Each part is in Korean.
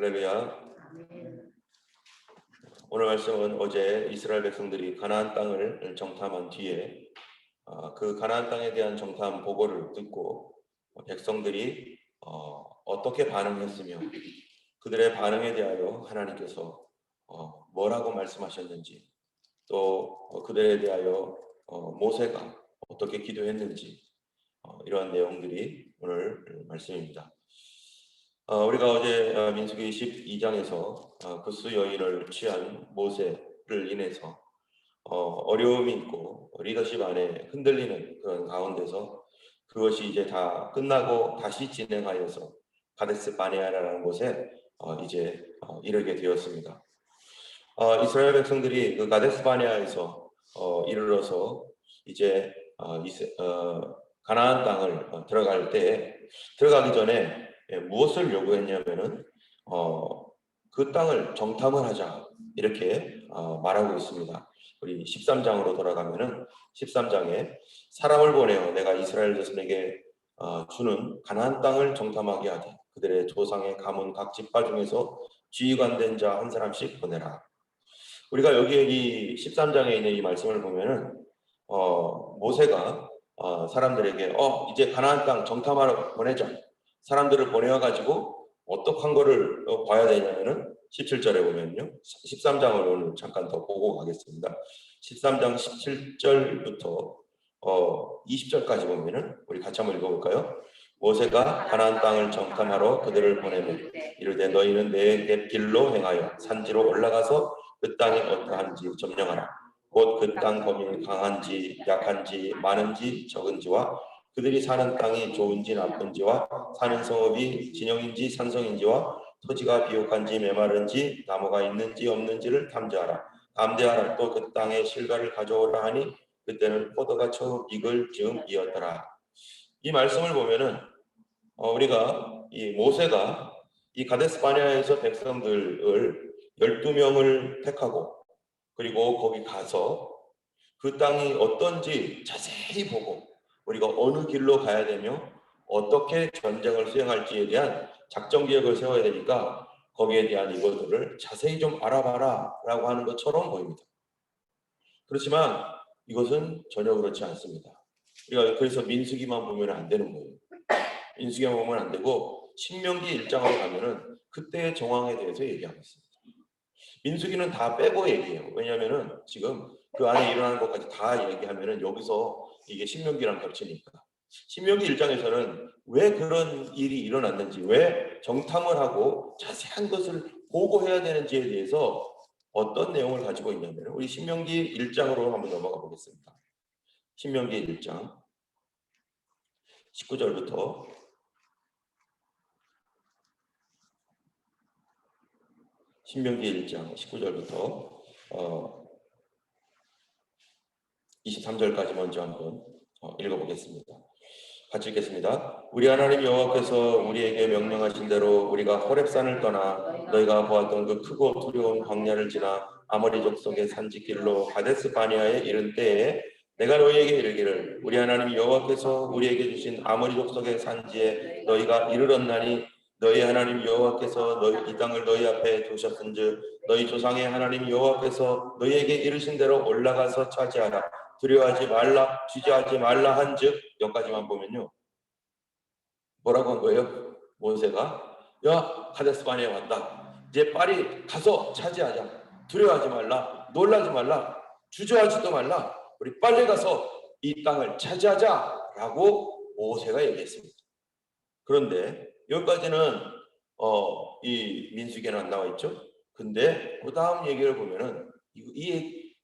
할렐루야. 오늘 말씀은 어제 이스라엘 백성들이 가나안 땅을 정탐한 뒤에 그 가나안 땅에 대한 정탐 보고를 듣고 백성들이 어떻게 반응했으며 그들의 반응에 대하여 하나님께서 뭐라고 말씀하셨는지, 또 그들에 대하여 모세가 어떻게 기도했는지, 이러한 내용들이 오늘 말씀입니다. 우리가 어제 민수기 12장에서 구스 여인을 취한 모세를 인해서 어려움이 있고 리더십 안에 흔들리는 그런 가운데서 그것이 이제 다 끝나고 다시 진행하여서 가데스 바네아라는 곳에 이제 이르게 되었습니다. 이스라엘 백성들이 그 가데스 바네아에서 이르러서 이제 가나안 땅을 들어가기 전에 무엇을 요구했냐면은 그 땅을 정탐을 하자, 이렇게 말하고 있습니다. 우리 13장으로 돌아가면은 13장에 사람을 보내어 내가 이스라엘 자손에게 주는 가나안 땅을 정탐하게 하되 그들의 조상의 가문 각 지파 중에서 지휘관된 자 한 사람씩 보내라. 우리가 여기 이 13장에 있는 이 말씀을 보면은 모세가 사람들에게 이제 가나안 땅 정탐하러 보내자, 사람들을 보내어가지고 어떡한 거를 봐야 되냐면은 17절에 보면요, 13장을 오늘 잠깐 더 보고 가겠습니다. 13장 17절부터 20절까지 보면은 우리 같이 한번 읽어볼까요? 모세가 가나안 땅을 정탐하러 그들을 보내매 이르되 너희는 내 길로 행하여 산지로 올라가서 그 땅이 어떠한지 점령하라. 곧 그 땅 범인이 강한지 약한지 많은지 적은지와 그들이 사는 땅이 좋은지 나쁜지와 사는 성읍이 진영인지 산성인지와 토지가 비옥한지 메마른지 나무가 있는지 없는지를 탐지하라. 감대하라. 또 그 땅에 실과를 가져오라 하니 그때는 포도가 처음 익을 즈음이었더라. 이 말씀을 보면은 우리가 이 모세가 이 가데스 바네아에서 백성들을 12명을 택하고 그리고 거기 가서 그 땅이 어떤지 자세히 보고 우리가 어느 길로 가야 되며 어떻게 전쟁을 수행할지에 대한 작전 계획을 세워야 되니까 거기에 대한 이것들을 자세히 좀 알아봐라 라고 하는 것처럼 보입니다. 그렇지만 이것은 전혀 그렇지 않습니다. 우리가 그래서 민수기만 보면 안 되는 거예요. 민수기만 보면 안 되고 신명기 1장으로 가면은 그때의 정황에 대해서 얘기하고 있습니다. 민수기는 다 빼고 얘기해요. 왜냐하면은 지금 그 안에 일어나는 것까지 다 얘기하면은 여기서 이게 신명기랑 겹치니까. 신명기 1장에서는 왜 그런 일이 일어났는지, 왜 정탐을 하고 자세한 것을 보고해야 되는지에 대해서 어떤 내용을 가지고 있냐면 우리 신명기 1장으로 한번 넘어가 보겠습니다. 신명기 1장 19절부터 신명기 1장 19절부터 23절까지 먼저 한번 읽어보겠습니다. 같이 읽겠습니다. 우리 하나님 여호와께서 우리에게 명령하신 대로 우리가 호렙산을 떠나 너희가 보았던 그 크고 두려운 광야를 지나 아모리 족속의 산지길로 가데스 바네아에 이른 때에 내가 너희에게 이르기를 우리 하나님 여호와께서 우리에게 주신 아모리 족속의 산지에 너희가 이르렀나니 너희 하나님 여호와께서 이 땅을 너희 앞에 두셨은즉 너희 조상의 하나님 여호와께서 너희에게 이르신 대로 올라가서 차지하라. 두려워하지 말라, 주저하지 말라 한즉, 여기까지만 보면요, 뭐라고 한 거예요? 모세가 야, 가데스 바네아 왔다. 이제 빨리 가서 차지하자. 두려워하지 말라, 놀라지 말라, 주저하지도 말라. 우리 빨리 가서 이 땅을 차지하자라고 모세가 얘기했습니다. 그런데 여기까지는 이 민수기에는 안 나와 있죠. 근데 그 다음 얘기를 보면은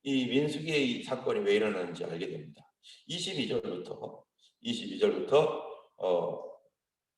이 민수기의 이 사건이 왜 일어나는지 알게 됩니다. 22절부터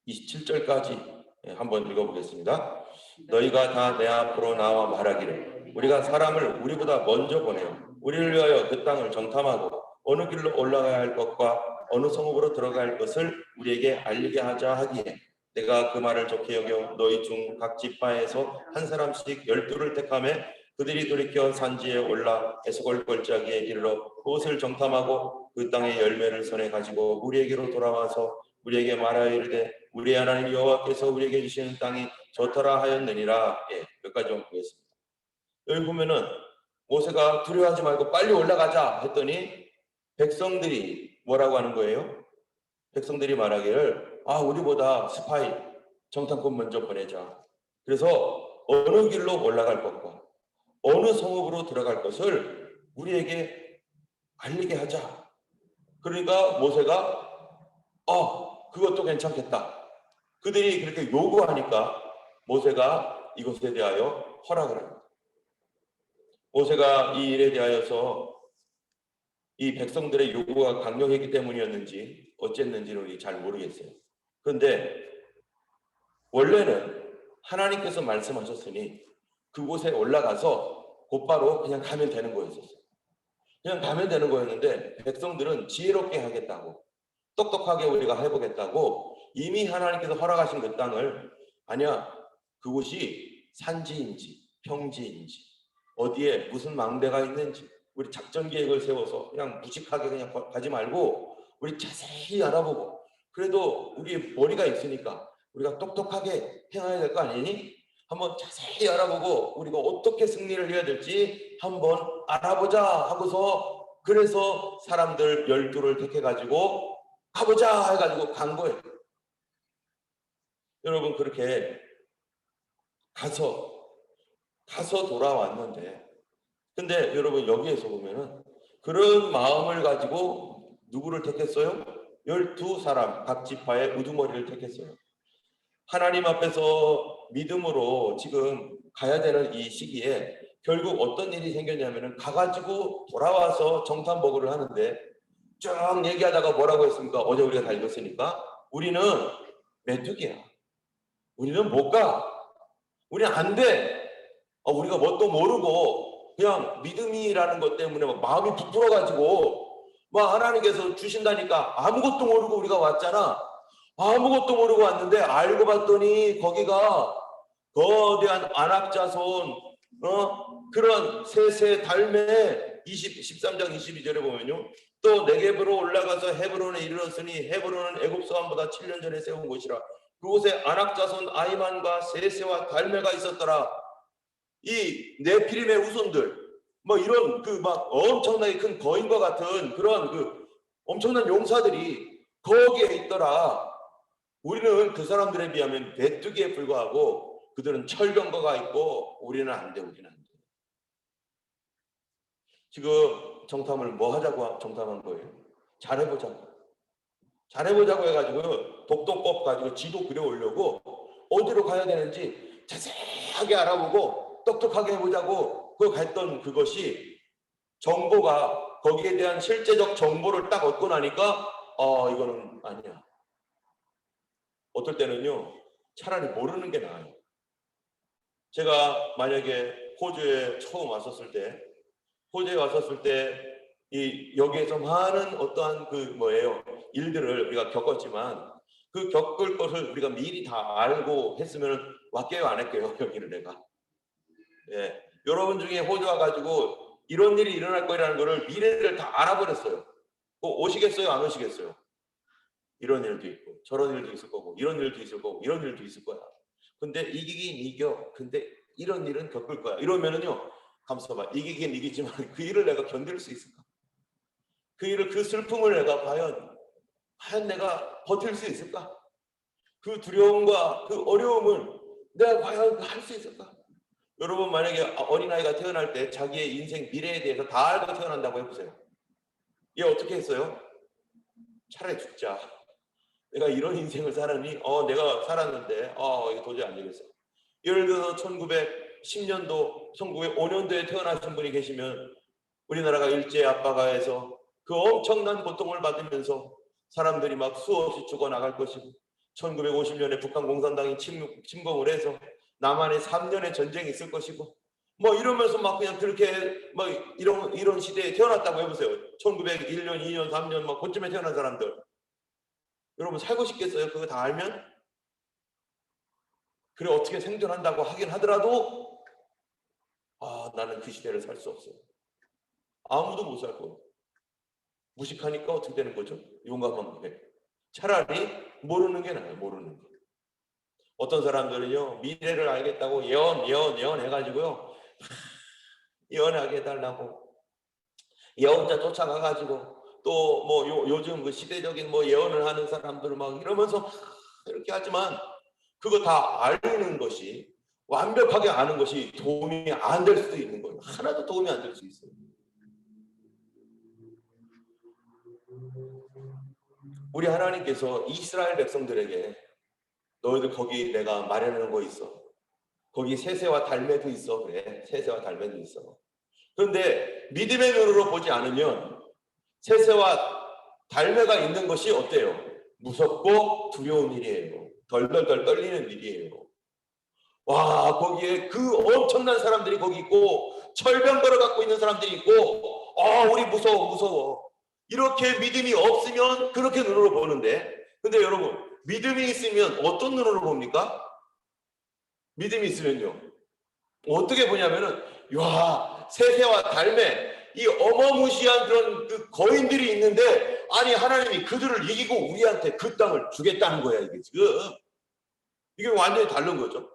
27절까지 한번 읽어보겠습니다. 너희가 다 내 앞으로 나와 말하기를 우리가 사람을 우리보다 먼저 보내어 우리를 위하여 그 땅을 정탐하고 어느 길로 올라가야 할 것과 어느 성읍으로 들어갈 가 것을 우리에게 알리게 하자 하기에 내가 그 말을 좋게 여겨 너희 중 각 지파에서 한 사람씩 12를 택하매 그들이 돌이켜 산지에 올라 에스골 골짜기에 이르러 그곳을 정탐하고 그 땅의 열매를 손에 가지고 우리에게로 돌아와서 우리에게 말하여 이르되 우리 하나님 여호와께서 우리에게 주시는 땅이 좋더라 하였느니라. 예, 여기까지만 보겠습니다. 여기 보면은 모세가 두려워하지 말고 빨리 올라가자 했더니 백성들이 뭐라고 하는 거예요? 백성들이 말하기를 우리보다 스파이 정탐꾼 먼저 보내자. 그래서 어느 길로 올라갈 것과 어느 성읍으로 들어갈 것을 우리에게 알리게 하자. 그러니까 모세가 그것도 괜찮겠다. 그들이 그렇게 요구하니까 모세가 이것에 대하여 허락을 합니다. 모세가 이 일에 대하여서 이 백성들의 요구가 강력했기 때문이었는지 어쨌는지는 우리 잘 모르겠어요. 그런데 원래는 하나님께서 말씀하셨으니 그곳에 올라가서 곧바로 그냥 가면 되는 거였었어요. 그냥 가면 되는 거였는데 백성들은 지혜롭게 하겠다고, 똑똑하게 우리가 해보겠다고 이미 하나님께서 허락하신 그 땅을 아니야, 그곳이 산지인지 평지인지 어디에 무슨 망대가 있는지 우리 작전 계획을 세워서 그냥 무식하게 그냥 가지 말고 우리 자세히 알아보고, 그래도 우리 머리가 있으니까 우리가 똑똑하게 행해야 될 거 아니니? 한번 자세히 알아보고 우리가 어떻게 승리를 해야 될지 한번 알아보자 하고서, 그래서 사람들 12를 택해가지고 가보자 해가지고 간 거예요. 여러분, 그렇게 가서 돌아왔는데, 근데 여러분 여기에서 보면은 그런 마음을 가지고 누구를 택했어요? 12사람 각 지파의 우두머리를 택했어요. 하나님 앞에서 믿음으로 지금 가야 되는 이 시기에 결국 어떤 일이 생겼냐면은 가가지고 돌아와서 정탐보고를 하는데 쭉 얘기하다가 뭐라고 했습니까? 어제 우리가 다 읽었으니까 우리는 메뚜기야. 우리는 못 가. 우리는 안 돼. 우리가 뭣도 모르고 그냥 믿음이라는 것 때문에 마음이 부풀어가지고 하나님께서 주신다니까 아무것도 모르고 우리가 왔잖아. 아무것도 모르고 왔는데 알고 봤더니 거기가 거대한 안악자손 그런 세세 달매 13장 22절에 보면요. 또 네겝으로 올라가서 헤브론에 이르렀으니 헤브론은 애굽 서함보다 7년 전에 세운 곳이라. 그곳에 안악자손 아이만과 세세와 달매가 있었더라. 이 네피림의 후손들 이런 엄청나게 큰 거인과 같은 그런 엄청난 용사들이 거기에 있더라. 우리는 그 사람들에 비하면 메뚜기에 불과하고 그들은 철경거가 있고 우리는 안 돼. 우리는 안 돼. 지금 정탐을 뭐 하자고 정탐한 거예요? 잘해보자고 해가지고 독도법 가지고 지도 그려오려고 어디로 가야 되는지 자세하게 알아보고 똑똑하게 해보자고 했던 그것이 정보가 거기에 대한 실제적 정보를 딱 얻고 나니까 이거는 아니야. 어떨 때는요 차라리 모르는 게 나아요. 제가 만약에 호주에 처음 왔었을 때, 여기에서 많은 어떠한 일들을 우리가 겪었지만 그 겪을 것을 우리가 미리 다 알고 했으면 왔게요, 안 했게요? 여기를 내가. 예, 여러분 중에 호주 와가지고 이런 일이 일어날 거라는 거를 미래를 다 알아버렸어요. 오시겠어요? 안 오시겠어요? 이런 일도 있고 저런 일도 있을 거고 이런 일도 있을 거고 이런 일도 있을 거야. 근데 이기긴 이겨. 근데 이런 일은 겪을 거야. 이러면은요, 감사봐. 이기긴 이기지만 그 일을 내가 견딜 수 있을까? 그 슬픔을 내가 과연 내가 버틸 수 있을까? 그 두려움과 그 어려움을 내가 과연 할 수 있을까? 여러분, 만약에 어린아이가 태어날 때 자기의 인생 미래에 대해서 다 알고 태어난다고 해보세요. 얘 어떻게 했어요? 차라리 죽자. 내가 이런 인생을 살았니? 내가 살았는데 이거 도저히 안 되겠어. 예를 들어서 1910년도, 1905년도에 태어나신 분이 계시면 우리나라가 일제 압박하에서 그 엄청난 고통을 받으면서 사람들이 막 수없이 죽어나갈 것이고 1950년에 북한 공산당이 침공을 해서 남한에 3년의 전쟁이 있을 것이고 이러면서 그냥 그렇게 이런 시대에 태어났다고 해보세요. 1901년, 2년, 3년 그쯤에 태어난 사람들. 여러분 살고 싶겠어요? 그거 다 알면? 그래, 어떻게 생존한다고 하긴 하더라도 나는 그 시대를 살 수 없어요. 아무도 못 살 거예요. 무식하니까 어떻게 되는 거죠? 용감한 게. 차라리 모르는 게 나아요. 모르는 게. 어떤 사람들은요, 미래를 알겠다고 예언 해가지고요, 예언하게 해달라고 예언자 쫓아가가지고 또 뭐 요즘 그 시대적인 뭐 예언을 하는 사람들 막 이러면서 이렇게 하지만 그거 다 아는 것이, 완벽하게 아는 것이 도움이 안 될 수도 있는 거예요. 하나도 도움이 안 될 수 있어요. 우리 하나님께서 이스라엘 백성들에게 너희들 거기 내가 마련하는 거 있어. 거기 새새와 달매도 있어. 그래. 새새와 달매도 있어. 그런데 믿음의 눈으로 보지 않으면 새새와 달매가 있는 것이 어때요? 무섭고 두려운 일이에요. 덜덜덜 떨리는 일이에요. 와, 거기에 그 엄청난 사람들이 거기 있고 철병 걸어 갖고 있는 사람들이 있고, 우리 무서워. 이렇게 믿음이 없으면 그렇게 눈으로 보는데, 근데 여러분, 믿음이 있으면 어떤 눈으로 봅니까? 믿음이 있으면요, 어떻게 보냐면은, 와, 새새와 달매, 이 어마무시한 그런 그 거인들이 있는데, 아니 하나님이 그들을 이기고 우리한테 그 땅을 주겠다는 거야. 이게 지금 이게 완전히 다른 거죠.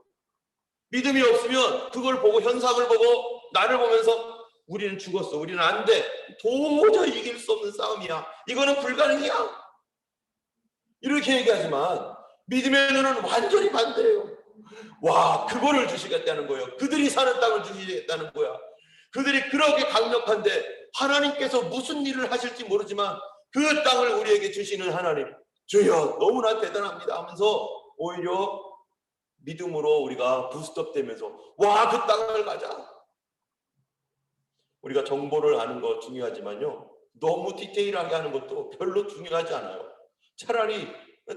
믿음이 없으면 그걸 보고, 현상을 보고 나를 보면서 우리는 죽었어, 우리는 안 돼, 도저히 이길 수 없는 싸움이야, 이거는 불가능이야, 이렇게 얘기하지만 믿음의 눈은 완전히 반대예요. 와, 그거를 주시겠다는 거예요. 그들이 사는 땅을 주시겠다는 거야. 그들이 그렇게 강력한데 하나님께서 무슨 일을 하실지 모르지만 그 땅을 우리에게 주시는 하나님, 주여 너무나 대단합니다 하면서 오히려 믿음으로 우리가 부스톱 되면서 와, 그 땅을 가자. 우리가 정보를 아는 거 중요하지만요, 너무 디테일하게 하는 것도 별로 중요하지 않아요. 차라리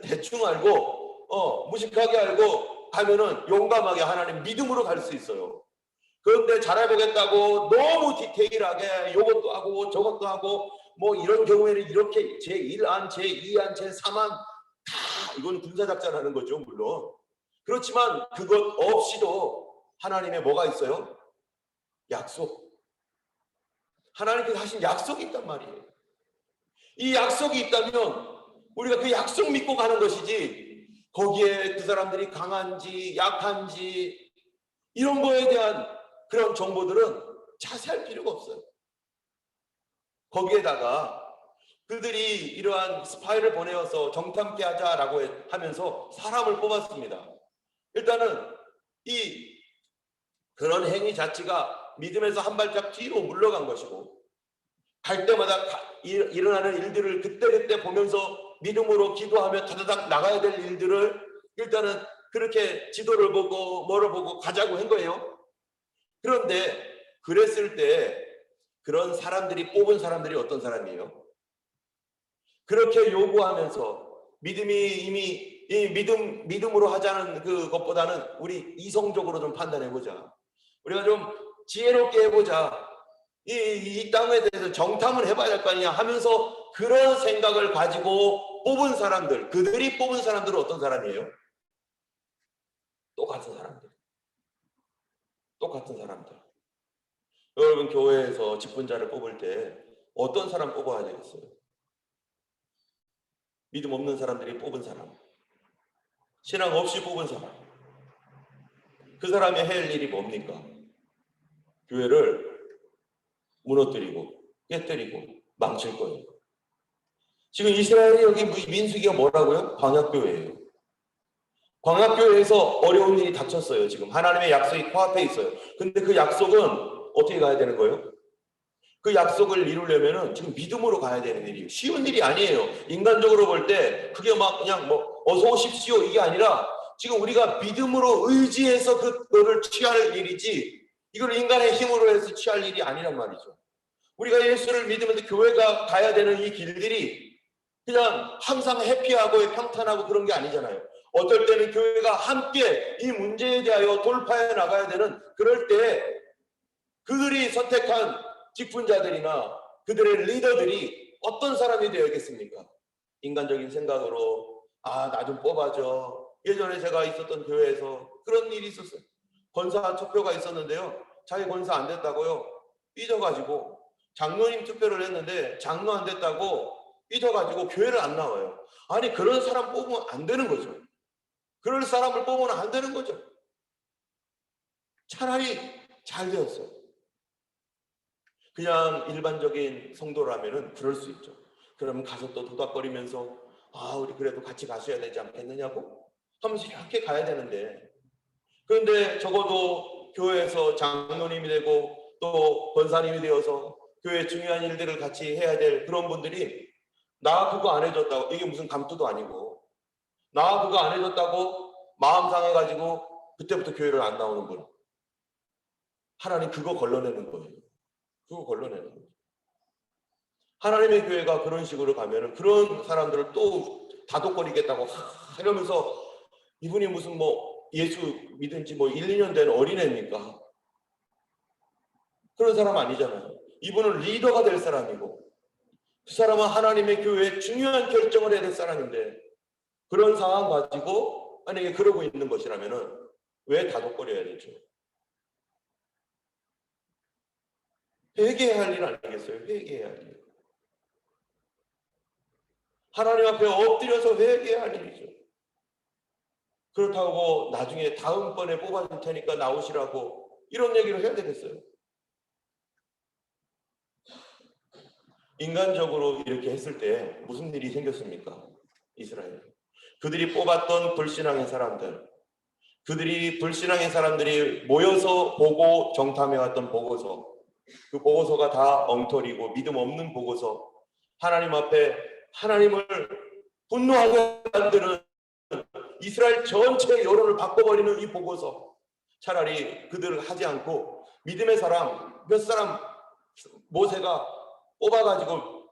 대충 알고 무식하게 알고 가면은 용감하게 하나님 믿음으로 갈 수 있어요. 그런데 잘해보겠다고 너무 디테일하게 이것도 하고 저것도 하고, 뭐 이런 경우에는 이렇게 제1안, 제2안, 제3안 다, 이건 군사작전 하는 거죠 물론. 그렇지만 그것 없이도 하나님의 뭐가 있어요? 약속. 하나님께서 하신 약속이 있단 말이에요. 이 약속이 있다면 우리가 그 약속 믿고 가는 것이지, 거기에 그 사람들이 강한지 약한지 이런 거에 대한 그런 정보들은 자세할 필요가 없어요. 거기에다가 그들이 이러한 스파이를 보내어서 정탐케 하자라고 하면서 사람을 뽑았습니다. 일단은 이 그런 행위 자체가 믿음에서 한 발짝 뒤로 물러간 것이고, 갈 때마다 일어나는 일들을 그때그때 보면서 믿음으로 기도하며 다다닥 나가야 될 일들을 일단은 그렇게 지도를 보고 뭐를 보고 가자고 한 거예요. 그런데 그랬을 때 그런 사람들이 뽑은 사람들이 어떤 사람이에요? 그렇게 요구하면서 믿음이 이미 이 믿음으로 하자는 그것보다는 우리 이성적으로 좀 판단해 보자. 우리가 좀 지혜롭게 해보자. 이 땅에 대해서 정탐을 해봐야 할 거 아니냐 하면서 그런 생각을 가지고 뽑은 사람들, 그들이 뽑은 사람들은 어떤 사람이에요? 똑같은 사람들. 똑같은 사람들. 여러분, 교회에서 직분자를 뽑을 때 어떤 사람 뽑아야 되겠어요? 믿음 없는 사람들이 뽑은 사람, 신앙 없이 뽑은 사람. 그 사람이 할 일이 뭡니까? 교회를 무너뜨리고 깨뜨리고 망칠 거예요. 지금 이스라엘이 여기 민수기가 뭐라고요? 광야교회예요. 광야교회에서 어려운 일이 닥쳤어요. 지금 하나님의 약속이 코앞에 있어요. 근데 그 약속은 어떻게 가야 되는 거예요? 그 약속을 이루려면은 지금 믿음으로 가야 되는 일이에요. 쉬운 일이 아니에요. 인간적으로 볼 때 그게 막 그냥 뭐 어서 오십시오 이게 아니라, 지금 우리가 믿음으로 의지해서 그거를 취할 일이지, 이걸 인간의 힘으로 해서 취할 일이 아니란 말이죠. 우리가 예수를 믿으면서 교회가 가야 되는 이 길들이 그냥 항상 해피하고 평탄하고 그런 게 아니잖아요. 어떨 때는 교회가 함께 이 문제에 대하여 돌파해 나가야 되는, 그럴 때 그들이 선택한 직분자들이나 그들의 리더들이 어떤 사람이 되어야겠습니까? 인간적인 생각으로 나 좀 뽑아줘. 예전에 제가 있었던 교회에서 그런 일이 있었어요. 권사 투표가 있었는데요, 자기 권사 안 됐다고요 삐져가지고 장로님 투표를 했는데 장로 안 됐다고 삐져가지고 교회를 안 나와요. 아니, 그런 사람 뽑으면 안 되는 거죠. 그럴 사람을 뽑으면 안 되는 거죠. 차라리 잘 되었어요. 그냥 일반적인 성도라면은 그럴 수 있죠. 그러면 가서 또 도닥거리면서 우리 그래도 같이 가셔야 되지 않겠느냐고 하면서 이렇게 가야 되는데, 그런데 적어도 교회에서 장로님이 되고 또 권사님이 되어서 교회 중요한 일들을 같이 해야 될 그런 분들이 나 그거 안 해줬다고, 이게 무슨 감투도 아니고 나 그거 안 해줬다고 마음 상해가지고 그때부터 교회를 안 나오는 분, 하나님 그거 걸러내는 거예요. 그거 걸러내는 거예요. 하나님의 교회가 그런 식으로 가면은 그런 사람들을 또 다독거리겠다고 이러면서, 이분이 무슨 뭐 예수 믿은 지 뭐 1, 2년 된 어린애입니까? 그런 사람 아니잖아요. 이분은 리더가 될 사람이고, 그 사람은 하나님의 교회에 중요한 결정을 해야 될 사람인데, 그런 상황 가지고 만약에 그러고 있는 것이라면은 왜 다독거려야 되죠? 회개해야 할 일 아니겠어요? 회개해야 할 일. 하나님 앞에 엎드려서 회개해야 할 일이죠. 그렇다고 나중에 다음번에 뽑아줄 테니까 나오시라고 이런 얘기를 해야 되겠어요? 인간적으로 이렇게 했을 때 무슨 일이 생겼습니까? 이스라엘. 그들이 뽑았던 불신앙의 사람들, 그들이 불신앙의 사람들이 모여서 보고 정탐해왔던 보고서, 그 보고서가 다 엉터리고 믿음 없는 보고서, 하나님 앞에 하나님을 분노하게 만드는, 이스라엘 전체 여론을 바꿔버리는 이 보고서, 차라리 그들을 하지 않고 믿음의 사람 몇 사람 모세가 뽑아가지고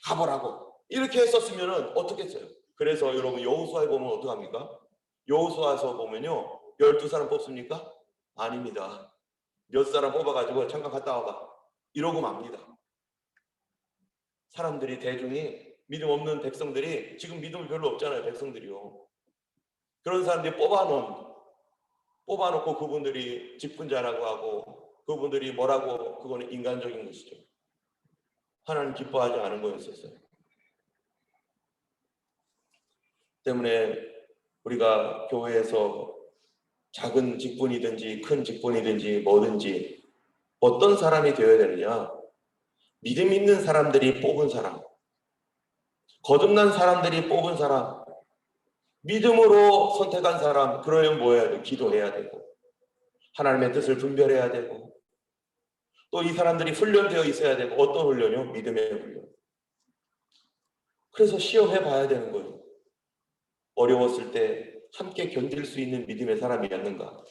가보라고 이렇게 했었으면 어떻게 했어요? 그래서 여러분 여호수아에 보면 어떡합니까? 여호수아에서 보면요, 12사람 뽑습니까? 아닙니다. 몇 사람 뽑아가지고 잠깐 갔다 와봐 이러고 맙니다. 사람들이, 대중이, 믿음 없는 백성들이, 지금 믿음이 별로 없잖아요, 백성들이요. 그런 사람들이 뽑아놓고 그분들이 직분자라고 하고 그분들이 뭐라고, 그거는 인간적인 것이죠. 하나님 기뻐하지 않은 거였었어요. 때문에 우리가 교회에서 작은 직분이든지 큰 직분이든지 뭐든지 어떤 사람이 되어야 되느냐? 믿음 있는 사람들이 뽑은 사람, 거듭난 사람들이 뽑은 사람, 믿음으로 선택한 사람. 그러면 뭐 해야 돼? 기도해야 되고 하나님의 뜻을 분별해야 되고, 또 이 사람들이 훈련되어 있어야 되고. 어떤 훈련이요? 믿음의 훈련. 그래서 시험해 봐야 되는 거예요. 어려웠을 때 함께 견딜 수 있는 믿음의 사람이었는가?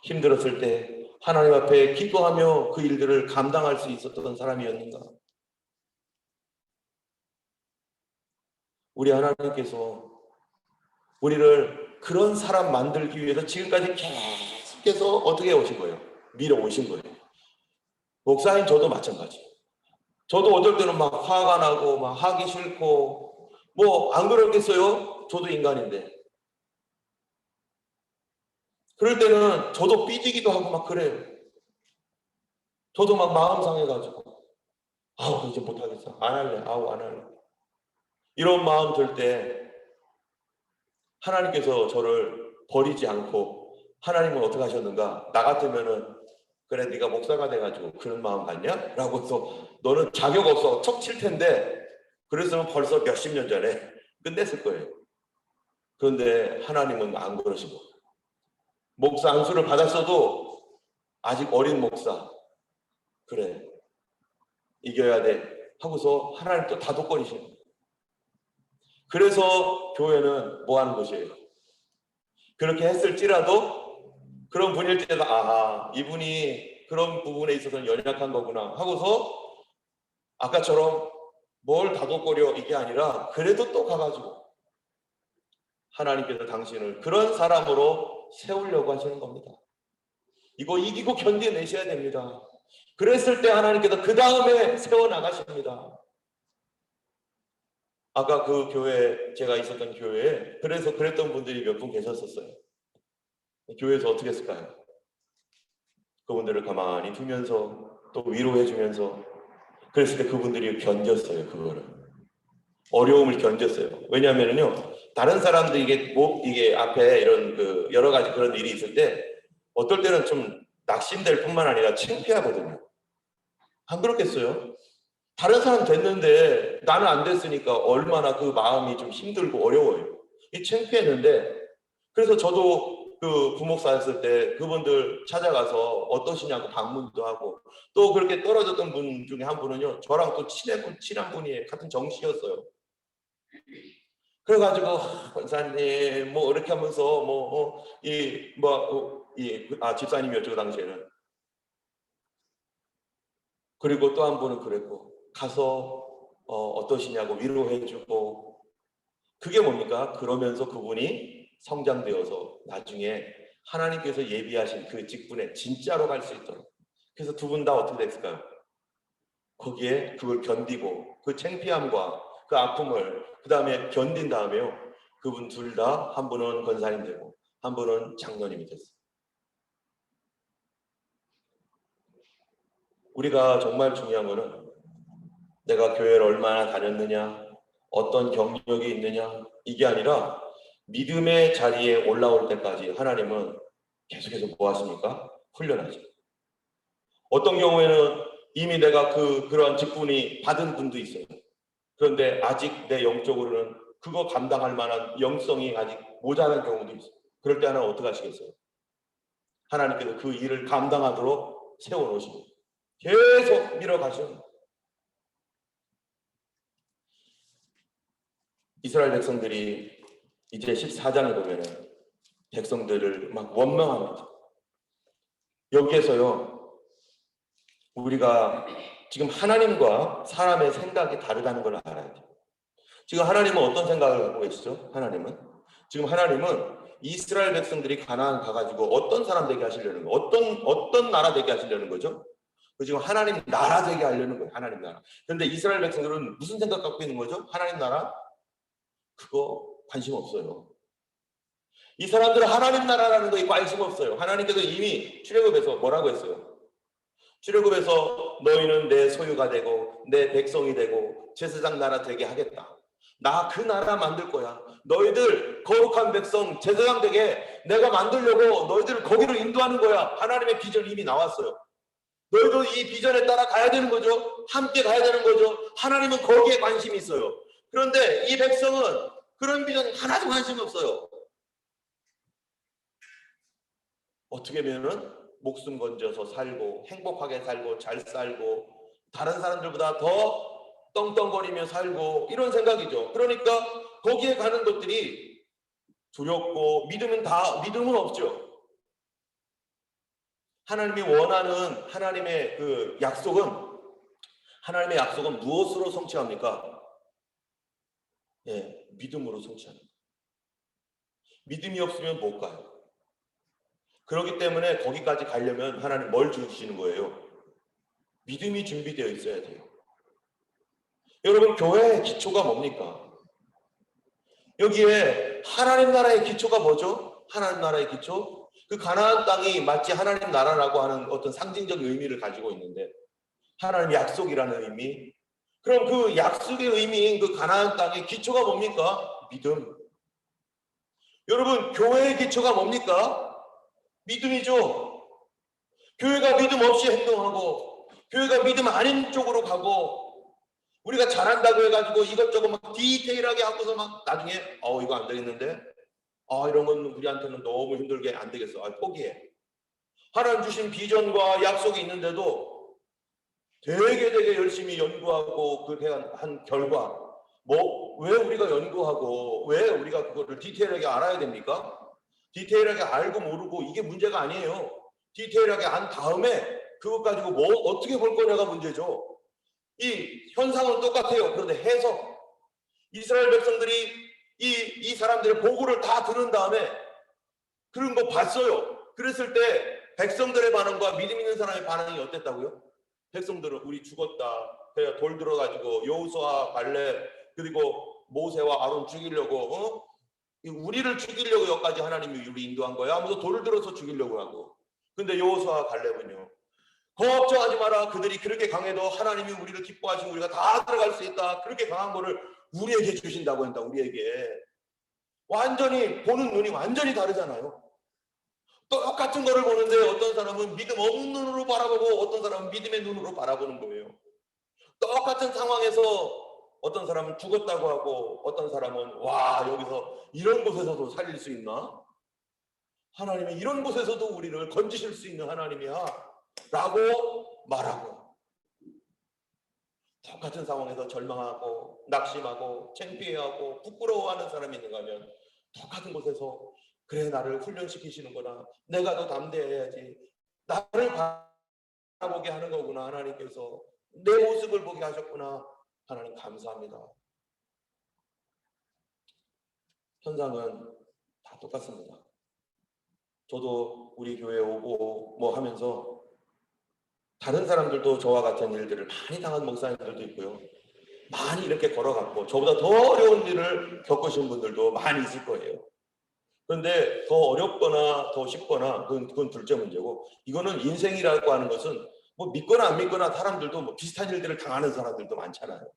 힘들었을 때 하나님 앞에 기도하며 그 일들을 감당할 수 있었던 사람이었는가? 우리 하나님께서 우리를 그런 사람 만들기 위해서 지금까지 계속해서 어떻게 오신 거예요? 밀어오신 거예요. 목사인 저도 마찬가지. 저도 어떨 때는 막 화가 나고 막 하기 싫고, 뭐 안 그러겠어요? 저도 인간인데. 그럴 때는 저도 삐지기도 하고 막 그래요. 저도 막 마음 상해가지고 이제 못하겠어, 안 할래, 안 할래, 이런 마음 들 때 하나님께서 저를 버리지 않고, 하나님은 어떻게 하셨는가? 나 같으면은 그래 네가 목사가 돼가지고 그런 마음 갖냐? 라고 해서 너는 자격 없어 척 칠 텐데, 그랬으면 벌써 몇십 년 전에 끝냈을 거예요. 그런데 하나님은 안 그러시고, 목사 안수를 받았어도 아직 어린 목사, 그래 이겨야 돼 하고서 하나님 또 다독거리시는 거예요. 그래서 교회는 뭐 하는 것이에요? 그렇게 했을지라도 그런 분일 때도 이분이 그런 부분에 있어서는 연약한 거구나 하고서, 아까처럼 뭘 다독거려 이게 아니라 그래도 또 가가지고 하나님께서 당신을 그런 사람으로 세우려고 하시는 겁니다. 이거 이기고 견뎌내셔야 됩니다. 그랬을 때 하나님께서 그 다음에 세워나가십니다. 아까 그 교회, 제가 있었던 교회에 그래서 그랬던 분들이 몇 분 계셨었어요. 교회에서 어떻게 했을까요? 그분들을 가만히 두면서 또 위로해주면서, 그랬을 때 그분들이 견뎠어요. 그거를, 어려움을 견뎠어요. 왜냐하면요, 다른 사람들이 이게 앞에 이런 그 여러 가지 그런 일이 있을 때 어떨 때는 좀 낙심될 뿐만 아니라 창피하거든요. 안 그렇겠어요? 다른 사람 됐는데 나는 안 됐으니까 얼마나 그 마음이 좀 힘들고 어려워요. 이 창피했는데, 그래서 저도 그 부목사였을 때 그분들 찾아가서 어떠시냐고 방문도 하고, 또 그렇게 떨어졌던 분 중에 한 분은요, 저랑 또 친한 분이 같은 정씨였어요. 그래가지고 권사님 뭐 이렇게 하면서 집사님이었죠 그 당시에는. 그리고 또 한 분은 그랬고, 가서 어떠시냐고 위로해주고. 그게 뭡니까? 그러면서 그분이 성장되어서 나중에 하나님께서 예비하신 그 직분에 진짜로 갈 수 있도록. 그래서 두 분 다 어떻게 됐을까요? 거기에 그걸 견디고 그 창피함과 그 아픔을 그 다음에 견딘 다음에요, 그분 둘 다 한 분은 권사님 되고 한 분은 장로님이 됐어요. 우리가 정말 중요한 거는 내가 교회를 얼마나 다녔느냐, 어떤 경력이 있느냐, 이게 아니라 믿음의 자리에 올라올 때까지 하나님은 계속해서 뭐 하십니까? 훈련하죠. 어떤 경우에는 이미 내가 그러한 직분이 받은 분도 있어요. 그런데 아직 내 영적으로는 그거 감당할 만한 영성이 아직 모자란 경우도 있어요. 그럴 때 하나는 어떻게 하시겠어요? 하나님께서 그 일을 감당하도록 세워놓으시고 계속 밀어가시는. 이스라엘 백성들이 이제 14장에 보면은 백성들을 막 원망합니다. 여기에서요, 우리가 지금 하나님과 사람의 생각이 다르다는 걸 알아야 돼요. 지금 하나님은 어떤 생각을 갖고 계시죠? 지금 하나님은 이스라엘 백성들이 가나안 가가지고 어떤 사람 되게 하시려는 거, 어떤 나라 되게 하시려는 거죠? 지금 하나님 나라 되게 하려는 거예요. 하나님 나라. 그런데 이스라엘 백성들은 무슨 생각 갖고 있는 거죠? 하나님 나라? 그거 관심 없어요. 이 사람들은 하나님 나라라는 거에 관심 없어요. 하나님께서 이미 출애굽에서 뭐라고 했어요? 출애굽에서 너희는 내 소유가 되고 내 백성이 되고 제사장 나라 되게 하겠다. 나 그 나라 만들 거야. 너희들 거룩한 백성 제사장 되게 내가 만들려고 너희들을 거기로 인도하는 거야. 하나님의 비전이 이미 나왔어요. 너희도 이 비전에 따라 가야 되는 거죠. 함께 가야 되는 거죠. 하나님은 거기에 관심이 있어요. 그런데 이 백성은 그런 비전 하나도 관심이 없어요. 어떻게 보면은 목숨 건져서 살고 행복하게 살고 잘 살고 다른 사람들보다 더 떵떵거리며 살고 이런 생각이죠. 그러니까 거기에 가는 것들이 두렵고 믿음은 없죠. 하나님이 원하는 하나님의 약속은 무엇으로 성취합니까? 예, 믿음으로 성취합니다. 믿음이 없으면 못 가요. 그렇기 때문에 거기까지 가려면 하나님 뭘 주시는 거예요? 믿음이 준비되어 있어야 돼요. 여러분, 교회의 기초가 뭡니까? 여기에 하나님 나라의 기초가 뭐죠? 하나님 나라의 기초? 그 가나안 땅이 마치 하나님 나라라고 하는 어떤 상징적 의미를 가지고 있는데, 하나님 약속이라는 의미. 그럼 그 약속의 의미인 그 가나안 땅의 기초가 뭡니까? 믿음. 여러분, 교회의 기초가 뭡니까? 믿음이죠. 교회가 믿음 없이 행동하고 교회가 믿음 아닌 쪽으로 가고 우리가 잘한다고 해가지고 이것저것 막 디테일하게 하고서 막 나중에 이거 안 되겠는데 이런 건 우리한테는 너무 힘들게 안 되겠어. 포기해. 하나님 주신 비전과 약속이 있는데도 되게 열심히 연구하고 그렇게 한 결과 왜 우리가 연구하고 왜 우리가 그거를 디테일하게 알아야 됩니까? 디테일하게 알고 모르고 이게 문제가 아니에요. 디테일하게 안 다음에 그것 가지고 어떻게 볼 거냐가 문제죠. 이 현상은 똑같아요. 그런데 해석. 이스라엘 백성들이 이 사람들의 보고를 다 들은 다음에 그런 거 봤어요. 그랬을 때 백성들의 반응과 믿음 있는 사람의 반응이 어땠다고요? 백성들은 우리 죽었다. 그냥 돌 들어가지고 여호수아 갈렙 그리고 모세와 아론 죽이려고 우리를 죽이려고 여기까지 하나님이 우리 인도한 거야 하면서 돌을 들어서 죽이려고 하고. 근데 여호수아 갈렙은요, 걱정하지 마라. 그들이 그렇게 강해도 하나님이 우리를 기뻐하시고 우리가 다 들어갈 수 있다. 그렇게 강한 거를 우리에게 주신다고 한다. 우리에게. 완전히 보는 눈이 완전히 다르잖아요. 똑같은 거를 보는데 어떤 사람은 믿음 없는 눈으로 바라보고 어떤 사람은 믿음의 눈으로 바라보는 거예요. 똑같은 상황에서 어떤 사람은 죽었다고 하고 어떤 사람은 와 여기서 이런 곳에서도 살릴 수 있나? 하나님이 이런 곳에서도 우리를 건지실 수 있는 하나님이야 라고 말하고, 똑같은 상황에서 절망하고 낙심하고 창피해하고 부끄러워하는 사람이 있는가 하면 똑같은 곳에서 그래 나를 훈련시키시는구나, 내가 더 담대해야지, 나를 바라보게 하는 거구나, 하나님께서 내 모습을 보게 하셨구나, 하나님 감사합니다. 현상은 다 똑같습니다. 저도 우리 교회 오고 뭐 하면서 다른 사람들도 저와 같은 일들을 많이 당한 목사님들도 있고요, 많이 이렇게 걸어갔고 저보다 더 어려운 일을 겪으신 분들도 많이 있을 거예요. 그런데 더 어렵거나 더 쉽거나 그건 둘째 문제고, 이거는 인생이라고 하는 것은 뭐 믿거나 안 믿거나 사람들도 뭐 비슷한 일들을 당하는 사람들도 많잖아요.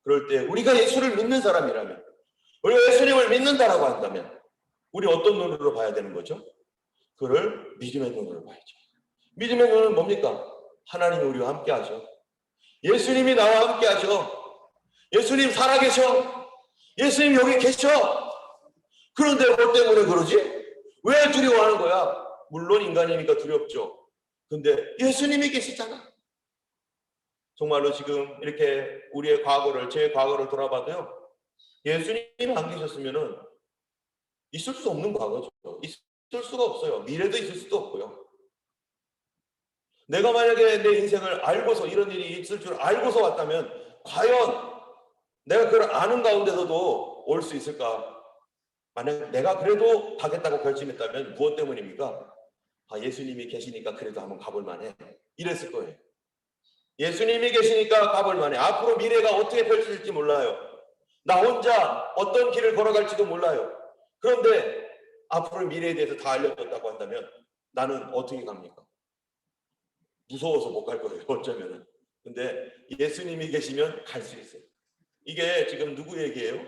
그럴 때 우리가 예수를 믿는 사람이라면, 우리가 예수님을 믿는다라고 한다면 우리 어떤 눈으로 봐야 되는 거죠? 그를 믿음의 눈으로 봐야죠. 믿음의 눈은 뭡니까? 하나님이 우리와 함께 하셔. 예수님이 나와 함께 하셔. 예수님 살아계셔. 예수님 여기 계셔. 그런데 뭐 때문에 그러지? 왜 두려워하는 거야? 물론 인간이니까 두렵죠. 근데 예수님이 계시잖아. 정말로 지금 이렇게 우리의 과거를, 제 과거를 돌아봐도요, 예수님이 안 계셨으면은 있을 수 없는 과거죠. 있을 수가 없어요. 미래도 있을 수도 없고요. 내가 만약에 내 인생을 알고서 이런 일이 있을 줄 알고서 왔다면 과연 내가 그걸 아는 가운데서도 올 수 있을까? 만약 내가 그래도 가겠다고 결심했다면 무엇 때문입니까? 아, 예수님이 계시니까 그래도 한번 가볼 만해. 이랬을 거예요. 예수님이 계시니까 가볼 만해. 앞으로 미래가 어떻게 펼쳐질지 몰라요. 나 혼자 어떤 길을 걸어갈지도 몰라요. 그런데 앞으로 미래에 대해서 다 알려줬다고 한다면 나는 어떻게 갑니까? 무서워서 못 갈 거예요. 어쩌면은. 근데 예수님이 계시면 갈 수 있어요. 이게 지금 누구 얘기예요?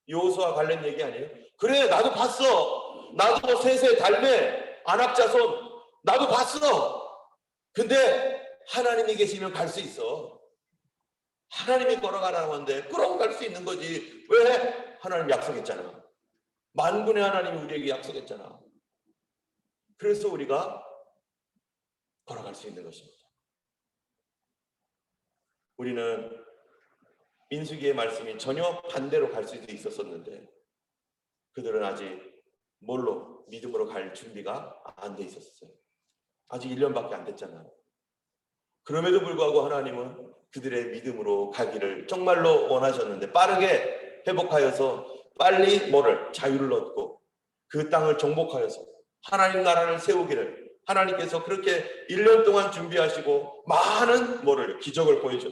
여호수아 관련 얘기 아니에요? 그래, 나도 봤어. 나도 셋의 달매 안악자손 나도 봤어. 근데 하나님이 계시면 갈 수 있어. 하나님이 걸어가라고 하는데 그럼 갈 수 있는 거지. 왜? 하나님 약속했잖아. 만군의 하나님이 우리에게 약속했잖아. 그래서 우리가 걸어갈 수 있는 것입니다. 우리는 민수기의 말씀이 전혀 반대로 갈 수도 있었었는데 그들은 아직 뭘로? 믿음으로 갈 준비가 안 돼 있었어요. 아직 1년밖에 안 됐잖아요. 그럼에도 불구하고 하나님은 그들의 믿음으로 가기를 정말로 원하셨는데, 빠르게 회복하여서 빨리 뭐를? 자유를 얻고 그 땅을 정복하여서 하나님 나라를 세우기를 하나님께서 그렇게 1년 동안 준비하시고 많은 뭐를? 기적을 보여줘.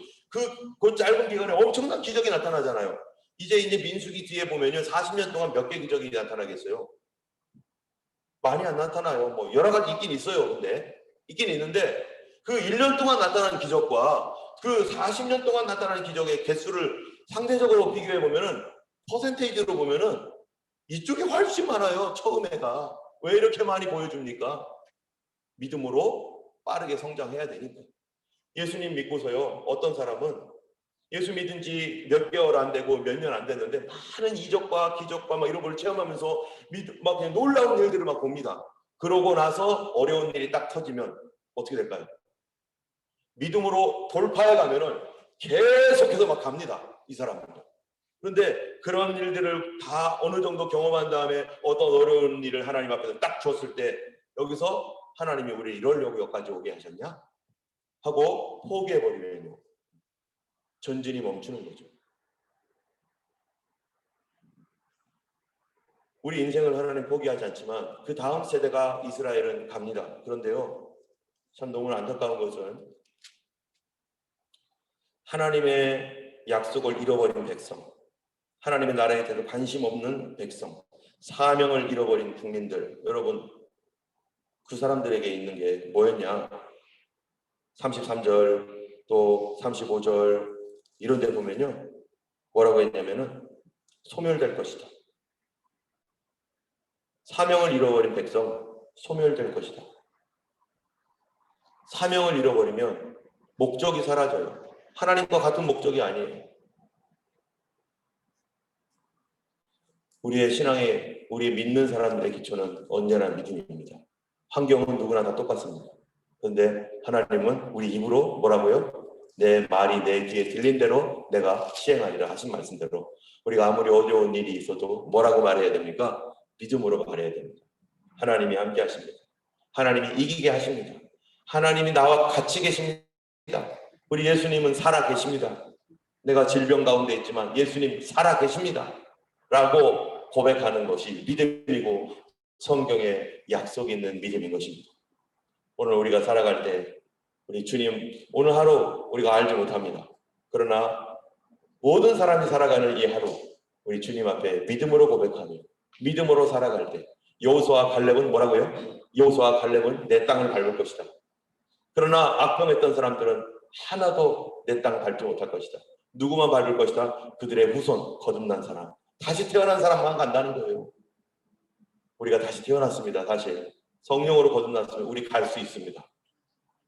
그 짧은 기간에 엄청난 기적이 나타나잖아요. 이제 민수기 뒤에 보면요, 40년 동안 몇 개 기적이 나타나겠어요? 많이 안 나타나요. 뭐 여러 가지 있긴 있어요. 근데 있긴 있는데 그 1년 동안 나타난 기적과 그 40년 동안 나타난 기적의 개수를 상대적으로 비교해 보면은, 퍼센테이지로 보면은 이쪽이 훨씬 많아요. 처음에가 왜 이렇게 많이 보여줍니까? 믿음으로 빠르게 성장해야 되니까. 예수님 믿고서요, 어떤 사람은 예수 믿은 지 몇 개월 안 되고 몇 년 안 됐는데 많은 이적과 기적과 막 이런 걸 체험하면서 막 그냥 놀라운 일들을 막 봅니다. 그러고 나서 어려운 일이 딱 터지면 어떻게 될까요? 믿음으로 돌파해 가면은 계속해서 막 갑니다. 이 사람들도. 그런데 그런 일들을 다 어느 정도 경험한 다음에 어떤 어려운 일을 하나님 앞에서 딱 줬을 때 여기서 하나님이 우리 이러려고 여기까지 오게 하셨냐? 하고 포기해버리면요, 전진이 멈추는 거죠. 우리 인생을 하나님 포기하지 않지만 그 다음 세대가 이스라엘은 갑니다. 그런데요, 참 너무 안타까운 것은 하나님의 약속을 잃어버린 백성, 하나님의 나라에 대해서 관심 없는 백성, 사명을 잃어버린 국민들, 여러분 그 사람들에게 있는 게 뭐였냐? 33절 또 35절 이런 데 보면요, 뭐라고 했냐면은 소멸될 것이다. 사명을 잃어버린 백성 소멸될 것이다. 사명을 잃어버리면 목적이 사라져요. 하나님과 같은 목적이 아니에요. 우리의 신앙의, 우리 믿는 사람들의 기초는 언제나 믿음입니다. 환경은 누구나 다 똑같습니다. 그런데 하나님은 우리 입으로 뭐라고요? 내 말이 내 귀에 들린 대로 내가 시행하리라 하신 말씀대로 우리가 아무리 어려운 일이 있어도 뭐라고 말해야 됩니까? 믿음으로 말해야 됩니다. 하나님이 함께 하십니다. 하나님이 이기게 하십니다. 하나님이 나와 같이 계십니다. 우리 예수님은 살아 계십니다. 내가 질병 가운데 있지만 예수님 살아 계십니다. 라고 고백하는 것이 믿음이고 성경에 약속이 있는 믿음인 것입니다. 오늘 우리가 살아갈 때 우리 주님 오늘 하루 우리가 알지 못합니다. 그러나 모든 사람이 살아가는 이 하루 우리 주님 앞에 믿음으로 고백하며 믿음으로 살아갈 때 여호수아와 갈렙은 뭐라고요? 여호수아와 갈렙은 내 땅을 밟을 것이다. 그러나 악평했던 사람들은 하나도 내 땅을 밟지 못할 것이다. 누구만 밟을 것이다? 그들의 후손, 거듭난 사람. 다시 태어난 사람만 간다는 거예요. 우리가 다시 태어났습니다. 사실 성령으로 거듭났으면 우리 갈 수 있습니다.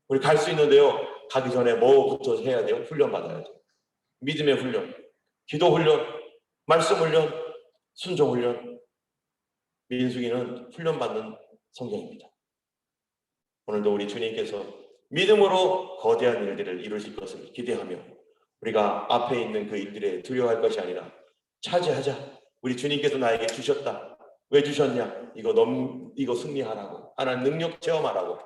우리 갈 수 있는데요. 가기 전에 뭐부터 해야 돼요? 훈련 받아야 돼요. 믿음의 훈련, 기도 훈련, 말씀 훈련, 순종 훈련. 민수기는 훈련 받는 성경입니다. 오늘도 우리 주님께서 믿음으로 거대한 일들을 이루실 것을 기대하며 우리가 앞에 있는 그 일들에 두려워할 것이 아니라 차지하자. 우리 주님께서 나에게 주셨다. 왜 주셨냐? 이거 승리하라고. 하나님 능력 체험하라고.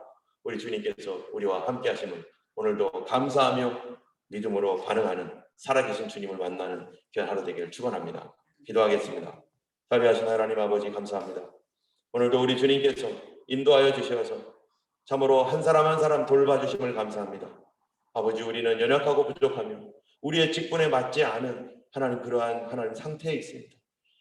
우리 주님께서 우리와 함께 하시는 오늘도 감사하며 믿음으로 반응하는 살아계신 주님을 만나는 귀한 하루 되기를 축원합니다. 기도하겠습니다. 자비하신 하나님 아버지 감사합니다. 오늘도 우리 주님께서 인도하여 주셔서 참으로 한 사람 한 사람 돌봐주심을 감사합니다. 아버지 우리는 연약하고 부족하며 우리의 직분에 맞지 않은 하나님 그러한 하나님 상태에 있습니다.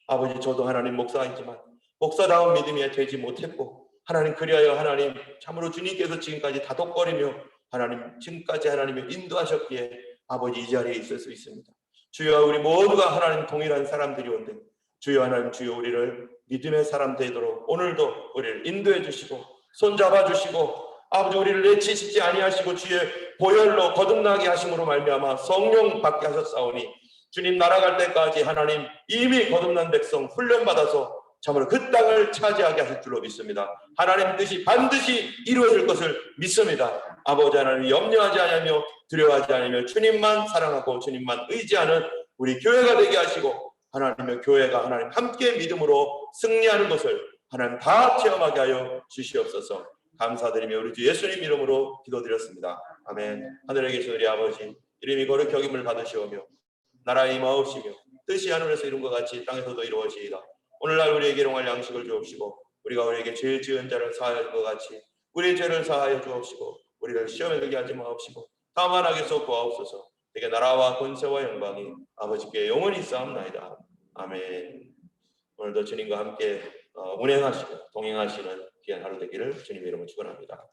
아버지 저도 하나님 목사이지만 목사다운 믿음이 되지 못했고 하나님 그리하여 하나님 참으로 주님께서 지금까지 다독거리며 하나님 지금까지 하나님을 인도하셨기에 아버지 이 자리에 있을 수 있습니다. 주여 우리 모두가 하나님 동일한 사람들이온데 주여 하나님 주여 우리를 믿음의 사람 되도록 오늘도 우리를 인도해 주시고 손잡아 주시고 아버지 우리를 내치시지 아니하시고 주의 보혈로 거듭나게 하심으로 말미암아 성령 받게 하셨사오니 주님 날아갈 때까지 하나님 이미 거듭난 백성 훈련받아서 참으로 그 땅을 차지하게 하실 줄로 믿습니다. 하나님 뜻이 반드시 이루어질 것을 믿습니다. 아버지 하나님 염려하지 않으며 두려워하지 않으며 주님만 사랑하고 주님만 의지하는 우리 교회가 되게 하시고 하나님의 교회가 하나님 함께 믿음으로 승리하는 것을 하나님 다 체험하게 하여 주시옵소서. 감사드리며 우리 주 예수님 이름으로 기도드렸습니다. 아멘. 하늘에 계신 우리 아버지 이름이 거룩히 여김을 받으시오며 나라의 임하옵시며 뜻이 하늘에서 이룬 것 같이 땅에서도 이루어지이다. 오늘날 우리에게 일용할 양식을 주옵시고 우리가 우리에게 죄 지은 자를 사하여 줄 것 같이 우리의 죄를 사하여 주옵시고 우리를 시험에 들게 하지 마옵시고 다만 악에서 구하옵소서. 내게 나라와 권세와 영광이 아버지께 영원히 있사옵나이다. 아멘. 오늘도 주님과 함께 운행하시고 동행하시는 귀한 하루 되기를 주님의 이름으로 축원합니다.